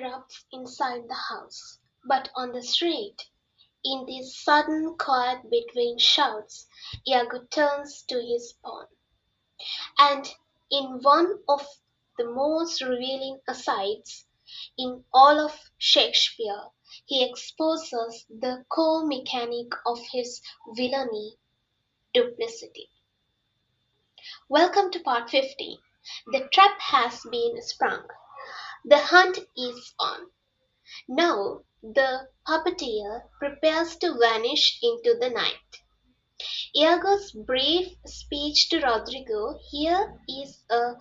erupts inside the house, but on the street, in this sudden quiet between shouts, Iago turns to his pawn, and in one of the most revealing asides in all of Shakespeare, he exposes the core mechanic of his villainy, duplicity. Welcome to part 15. The trap has been sprung. The hunt is on. Now the puppeteer prepares to vanish into the night. Iago's brief speech to Roderigo here is a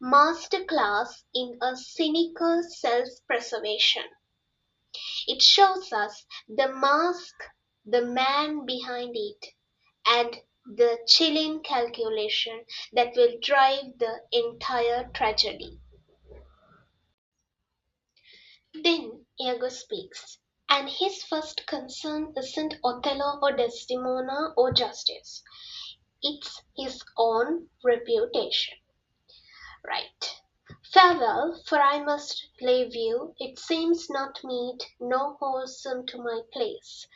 masterclass in a cynical self-preservation. It shows us the mask, the man behind it, and the chilling calculation that will drive the entire tragedy. Then Iago speaks, and his first concern isn't Othello or Desdemona or justice. It's his own reputation. Right. Farewell, for I must leave you. It seems not meet, nor wholesome to my place,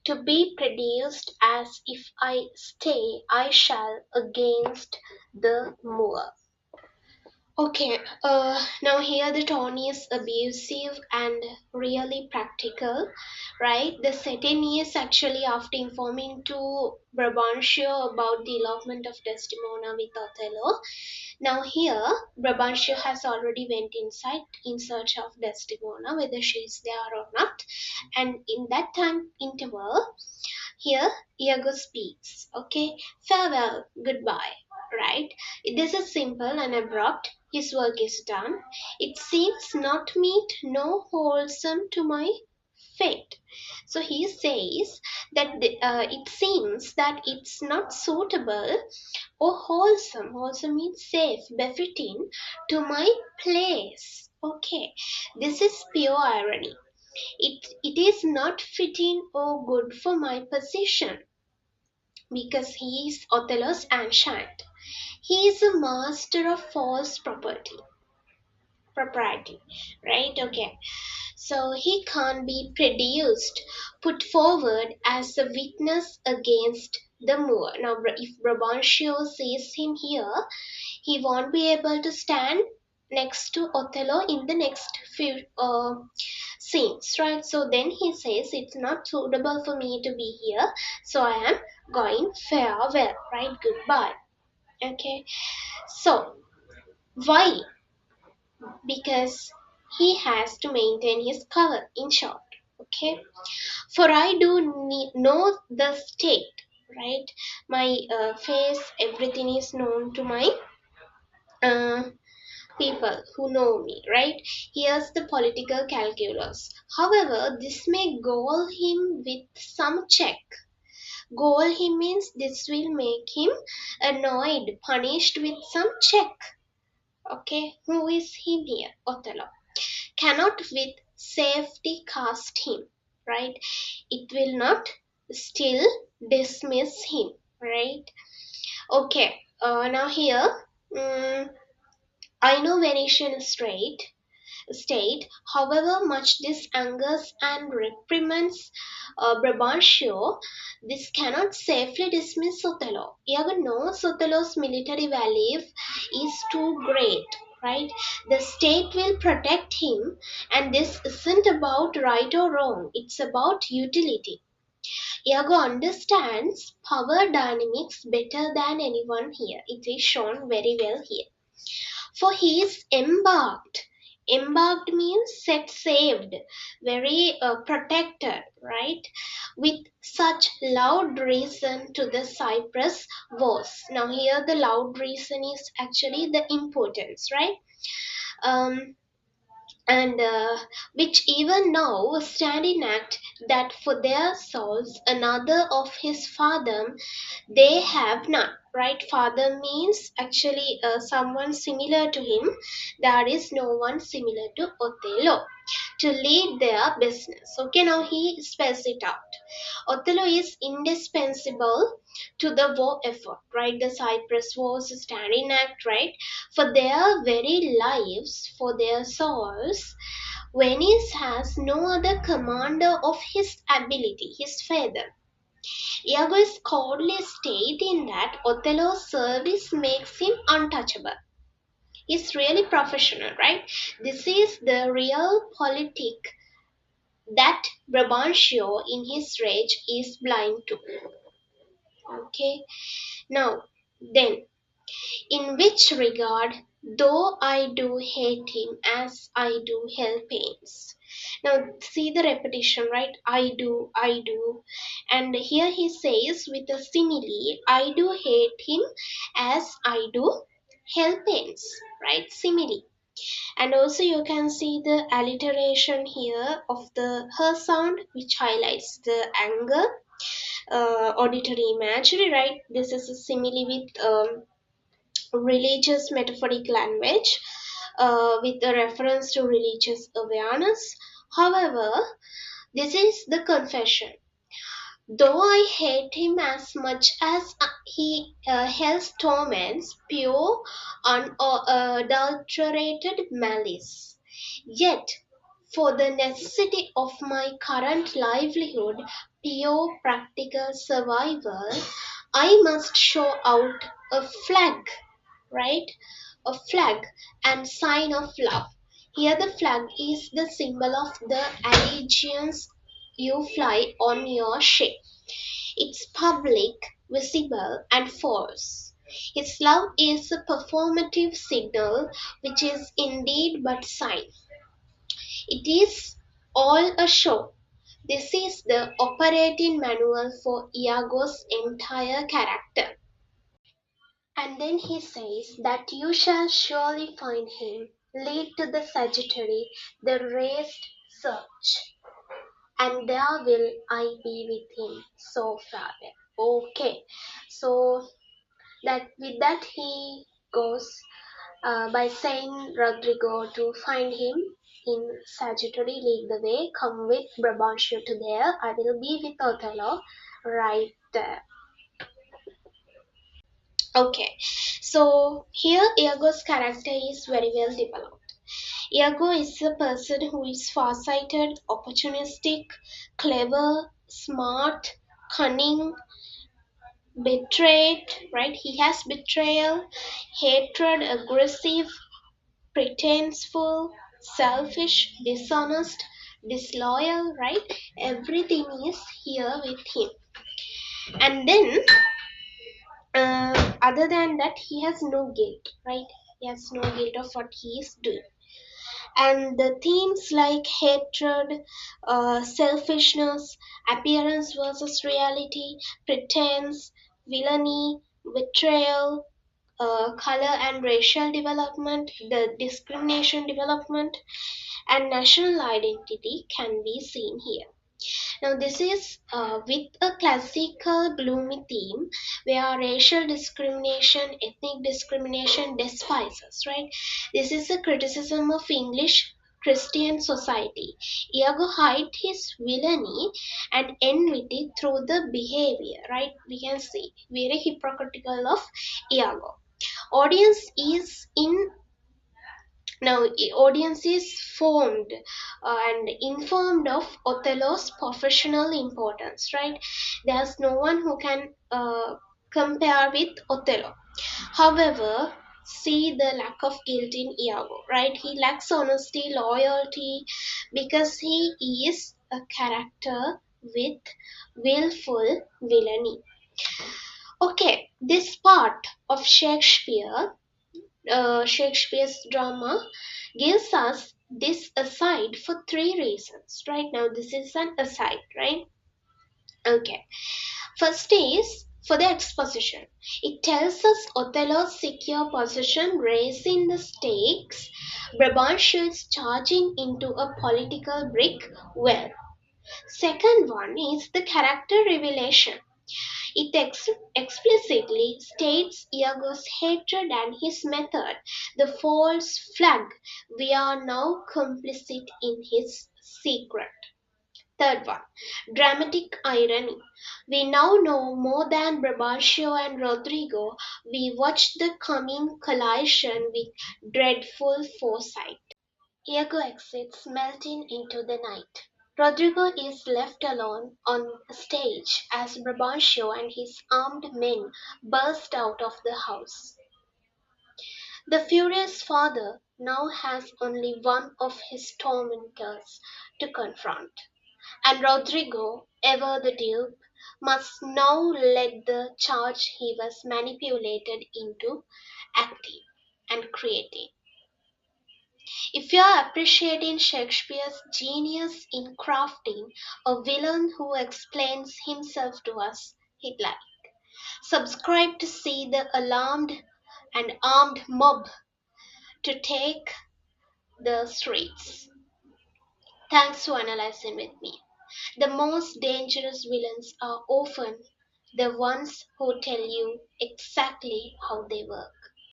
to be produced as if I stay I shall against the moor. Okay, now here the tone is abusive and really practical, right? The setting is actually after informing to Brabantio about the elopement of Desdemona with Othello. Now here, Brabantio has already went inside in search of Desdemona, whether she is there or not. And in that time interval, here Iago speaks, okay? Farewell, goodbye, right? This is simple and abrupt. His work is done. It seems not meet nor wholesome to my fate. So he says that it seems that it's not suitable or wholesome. Wholesome means safe, befitting to my place. Okay, this is pure irony. It is not fitting or good for my position because he is Othello's ancient. He is a master of false propriety, right? Okay, so he can't be produced, put forward as a witness against the Moor. Now, if Brabantio sees him here, he won't be able to stand next to Othello in the next few scenes, right? So then he says it's not suitable for me to be here, so I am going farewell, right? Goodbye. Okay, so why? Because he has to maintain his cover, in short. Okay, for I do know the state, right? My face, everything is known to my uh, people who know me, right? Here's the political calculus. However, this may gall him with some check. Gall him means this will make him annoyed, punished with some check. Okay, who is him here? Othello. Cannot with safety cast him, right? It will not still dismiss him, right? Okay, now here, I know Venetian state, however much this angers and reprimands Brabantio, this cannot safely dismiss Othello. Iago knows Othello's military value is too great, right? The state will protect him, and this isn't about right or wrong, it's about utility. Iago understands power dynamics better than anyone here. It is shown very well here. For he is embarked. Embarked means set saved, very protected, right? With such loud reason to the Cyprus wars. Now here the loud reason is actually the importance, right? And which even now stand in act that for their souls another of his father they have none, right? Father means actually someone similar to him. There is no one similar to Othello to lead their business. Okay, now he spells it out. Othello is indispensable to the war effort, right? The Cyprus wars stand in act, right? For their very lives, for their souls, Venice has no other commander of his ability, his father. Iago is coldly stating that Othello's service makes him untouchable. He's really professional, right? This is the real politic that Brabantio in his rage is blind to. Okay, now then, in which regard, though I do hate him as I do hell pains. Now see the repetition, right? I do. And here he says with a simile, I do hate him as I do hell pains, right? Simile. And also you can see the alliteration here of the her sound, which highlights the anger, auditory imagery, right? This is a simile with religious metaphoric language, with a reference to religious awareness. However, this is the confession. Though I hate him as much as he hell's torments, pure, unadulterated malice, yet for the necessity of my current livelihood, pure practical survival, I must show out a flag, right? A flag and sign of love. Here, the flag is the symbol of the allegiance you fly on your ship. It's public, visible, and false. His love is a performative signal, which is indeed but sign. It is all a show. This is the operating manual for Iago's entire character. And then he says that you shall surely find him. Lead to the Sagittary, the raised search, and there will I be with him. So farewell. Okay, so that with that he goes by saying Roderigo to find him in Sagittary, lead the way, come with Brabantio to there. I will be with Othello right there. Okay, so here Iago's character is very well developed. Iago is a person who is far-sighted, opportunistic, clever, smart, cunning, betrayed, right? He has betrayal, hatred, aggressive, pretenseful, selfish, dishonest, disloyal, right? Everything is here with him. And then other than that, he has no guilt, right? He has no guilt of what he is doing. And the themes like hatred, selfishness, appearance versus reality, pretense, villainy, betrayal, color and racial development, the discrimination development, and national identity can be seen here. Now, this is with a classical gloomy theme where racial discrimination, ethnic discrimination despises, right? This is a criticism of English Christian society. Iago hides his villainy and enmity through the behavior, right? We can see very hypocritical of Iago. Audience is in now, audience is formed and informed of Othello's professional importance, right? There's no one who can compare with Othello. However, see the lack of guilt in Iago, right? He lacks honesty, loyalty, because he is a character with willful villainy. Okay, this part of Shakespeare's drama gives us this aside for three reasons. Right now, this is an aside, right? Okay. First is for the exposition. It tells us Othello's secure position, raising the stakes. Brabantio is charging into a political brick well. Second one is the character revelation. It explicitly states Iago's hatred and his method, the false flag. We are now complicit in his secret. Third one, dramatic irony. We now know more than Brabantio and Roderigo. We watch the coming collision with dreadful foresight. Iago exits, melting into the night. Rodrigo is left alone on stage as Brabantio and his armed men burst out of the house. The furious father now has only one of his tormentors to confront, and Rodrigo, ever the dupe, must now lead the charge he was manipulated into acting and creating. If you are appreciating Shakespeare's genius in crafting a villain who explains himself to us, hit like. Subscribe to see the alarmed and armed mob to take the streets. Thanks for analyzing with me. The most dangerous villains are often the ones who tell you exactly how they work.